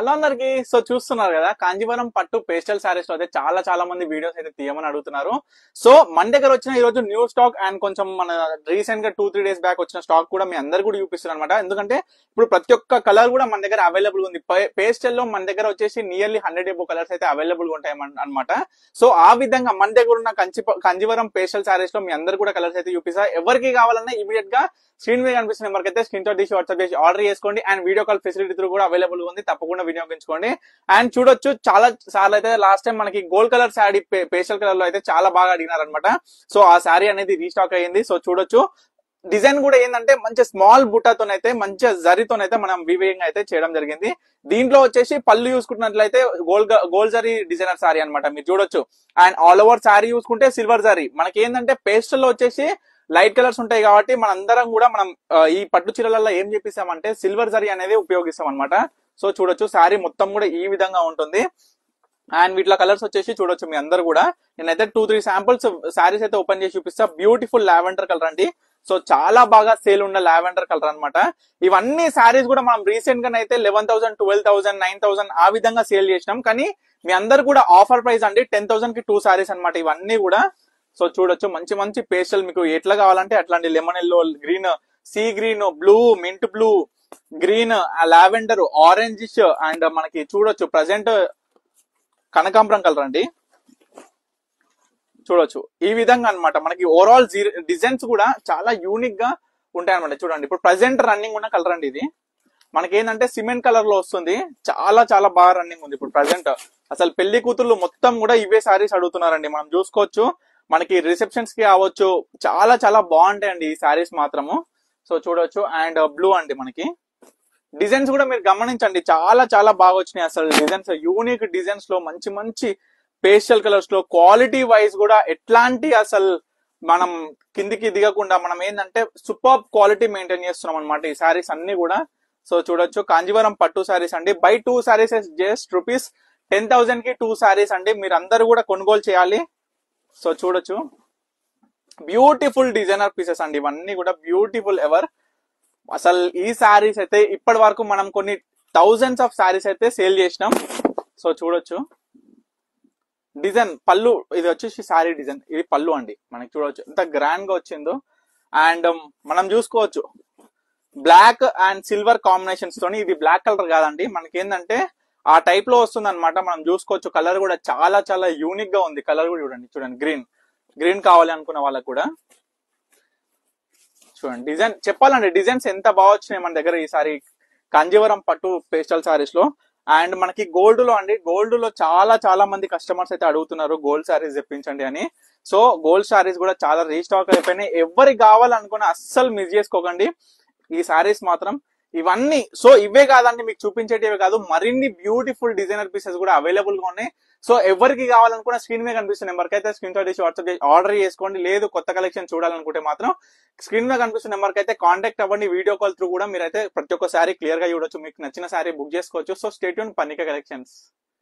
Hello అందరికి. So చూస్తున్నారు కదా, కాంజీవరం పట్టు పేస్టల్ సారీస్ లో అయితే చాలా మంది వీడియోస్ అయితే తీయమని అడుగుతున్నారు. సో మన దగ్గర వచ్చిన ఈ రోజు న్యూ స్టాక్ అండ్ కొంచెం మన రీసెంట్ గా 2-3 డేస్ బ్యాక్ వచ్చిన స్టాక్ కూడా మీ అందరు కూడా చూపిస్తున్నారు అనమాట. ఎందుకంటే ఇప్పుడు ప్రతి ఒక్క కలర్ కూడా మన దగ్గర అవైలబుల్ ఉంది. పేస్టల్ లో మన దగ్గర వచ్చేసి నియర్లీ 100 ఎబో కలర్స్ అయితే అవైలబుల్ గా ఉంటాయి అనమాట. సో ఆ విధంగా మన దగ్గర ఉన్న కాంజీవరం పేస్టల్ సారీస్ లో మీ అందరు కూడా కలర్స్ అయితే చూపిస్తా. ఎవరికి కావాలన్నా ఇమీడియట్ గా స్క్రీన్ మీద కనిపిస్తున్న నెంబర్ అయితే స్క్రీన్ షాట్ తీసి వాట్సాప్ చేసి ఆర్డర్ చేసుకోండి. అండ్ వీడియో కాల్ ఫెసిలిటీ కూడా అవైలబుల్ ఉంది, తప్పకుండా వినియోగించుకోండి. అండ్ చూడొచ్చు, చాలా సార్లు అయితే లాస్ట్ టైం మనకి gold colour sari pastel colour లో అయితే చాలా బాగా అడిగినారు అనమాట. సో ఆ శారీ అనేది రీస్టాక్ అయ్యింది. సో చూడొచ్చు, డిజైన్ కూడా ఏంటంటే మంచి స్మాల్ బుట్టాతోనైతే మంచి జరీతోనైతే మనం వివింగ్ అయితే చేయడం జరిగింది. దీంట్లో వచ్చేసి పళ్ళు చూసుకున్నట్లయితే గోల్డ్ జరీ డిజైనర్ శారీ అనమాట, మీరు చూడొచ్చు. అండ్ ఆల్ ఓవర్ శారీ చూసుకుంటే సిల్వర్ జరీ. మనకి ఏంటంటే పేస్టల్ లో వచ్చేసి లైట్ కలర్స్ ఉంటాయి కాబట్టి మనందరం కూడా మనం ఈ పట్టు చీరలలో ఏం చేపిస్తామంటే సిల్వర్ జరీ అనేది ఉపయోగిస్తాం అనమాట. సో చూడొచ్చు, శారీ మొత్తం కూడా ఈ విధంగా ఉంటుంది. అండ్ వీటిలో కలర్స్ వచ్చేసి చూడొచ్చు మీ అందరు కూడా. నేనైతే 2-3 శాంపుల్స్ శారీస్ అయితే ఓపెన్ చేసి చూపిస్తా. బ్యూటిఫుల్ లావెండర్ కలర్ అండి. సో చాలా బాగా సేల్ ఉన్న లావెండర్ కలర్ అనమాట. ఇవన్నీ శారీస్ కూడా మనం రీసెంట్ గా అయితే 11,000, 12,000, 9,000 ఆ విధంగా సేల్ చేసినాం. కానీ మీ అందరు కూడా ఆఫర్ ప్రైస్ అండి 10,000 కి 2 శారీస్ అనమాట ఇవన్నీ కూడా. సో చూడొచ్చు, మంచి పేస్టల్ మీకు ఎట్లా కావాలంటే అట్లాంటి lemon yellow, green, sea green, blue, mint blue, green, lavender, orangish and మనకి చూడొచ్చు ప్రజెంట్ కనకాంబరం కలర్ అండి. చూడొచ్చు ఈ విధంగా అనమాట. మనకి ఓవరాల్ డిజైన్స్ కూడా చాలా యూనిక్ గా ఉంటాయి అనమాట. చూడండి, ఇప్పుడు ప్రజెంట్ రన్నింగ్ ఉన్న కలర్ అండి ఇది. మనకి ఏంటంటే సిమెంట్ కలర్ లో వస్తుంది. చాలా బాగా రన్నింగ్ ఉంది ఇప్పుడు ప్రజెంట్. అసలు పెళ్లి కూతుర్లు మొత్తం కూడా ఇవే సారీస్ అడుగుతున్నారండి. మనం చూసుకోవచ్చు, మనకి రిసెప్షన్స్ కి అవ్వచ్చు, చాలా బాగుంటాయండి ఈ సారీస్ మాత్రము. సో చూడొచ్చు, అండ్ బ్లూ అండి. మనకి డిజైన్స్ కూడా మీరు గమనించండి, చాలా బాగా వచ్చినాయి. అసలు డిజైన్స్ యూనిక్ డిజైన్స్ లో మంచి పేస్టల్ కలర్స్ లో క్వాలిటీ వైజ్ కూడా ఎట్లాంటి అసలు మనం కిందికి దిగకుండా మనం ఏంటంటే సూపర్ క్వాలిటీ మెయింటైన్ చేస్తున్నాం అనమాట ఈ సారీస్ అన్ని కూడా. సో చూడొచ్చు, కాంజీవరం పట్టు సారీస్ అండి. బై 2 సారీస్ జస్ట్ ₹10,000 కి 2 సారీస్ అండి. మీరు అందరూ కూడా కొనుగోలు చేయాలి. సో చూడొచ్చు, బ్యూటిఫుల్ డిజైనర్ పీసెస్ అండి ఇవన్నీ కూడా, బ్యూటిఫుల్ ఎవర్. అసలు ఈ శారీస్ అయితే ఇప్పటి వరకు మనం కొన్ని థౌజండ్స్ ఆఫ్ శారీస్ అయితే సేల్ చేసినాం. సో చూడొచ్చు, డిజైన్ పళ్ళు ఇది వచ్చేసి శారీ డిజైన్, ఇది పళ్ళు అండి. మనకి చూడొచ్చు ఎంత గ్రాండ్ గా వచ్చిందో. అండ్ మనం చూసుకోవచ్చు బ్లాక్ అండ్ సిల్వర్ కాంబినేషన్స్ తోని. ఇది బ్లాక్ కలర్ కాదండి, మనకి ఏంటంటే ఆ టైప్ లో వస్తుంది అనమాట. మనం చూసుకోవచ్చు, కలర్ కూడా చాలా యూనిక్ గా ఉంది. కలర్ కూడా చూడండి గ్రీన్ కావాలి అనుకున్న వాళ్ళకు కూడా చూడండి. డిజైన్ చెప్పాలండి, డిజైన్స్ ఎంత బాగా వచ్చినాయి మన దగ్గర ఈసారి కాంజీవరం పట్టు పేస్టల్ సారీస్ లో. అండ్ మనకి గోల్డ్ లో అండి, గోల్డ్ లో చాలా మంది కస్టమర్స్ అయితే అడుగుతున్నారు గోల్డ్ సారీస్ తెప్పించండి అని. సో గోల్డ్ సారీస్ కూడా చాలా రీస్టాక్ అయిపోయినాయి. ఎవరికి కావాలనుకున్న అస్సలు మిస్ చేసుకోకండి ఈ సారీస్ మాత్రం. ఇవన్నీ సో ఇవే కాదండి, మీకు చూపించేటివే కాదు, మరిన్ని బ్యూటిఫుల్ డిజైనర్ పీసెస్ కూడా అవైలబుల్ గా ఉన్నాయి. సో ఎవరికి కావాలనుకున్న స్క్రీన్ మీద కనిపిస్తున్న నెంబర్కి అయితే స్క్రీన్ షాట్ చేసి వాట్సాప్ చేసి ఆర్డర్ చేసుకోండి. లేదు కొత్త కలెక్షన్ చూడాలనుకుంటే మాత్రం స్క్రీన్ మీద కనిపిస్తున్న నెంబర్కి అయితే కాంటాక్ట్ అవ్వండి. వీడియో కాల్ త్రూ కూడా మీరైతే ప్రతి ఒక్క శారీ క్లియర్ గా చూడొచ్చు, మీకు నచ్చిన శారీ బుక్ చేసుకోవచ్చు. So stay tune Pannika collections.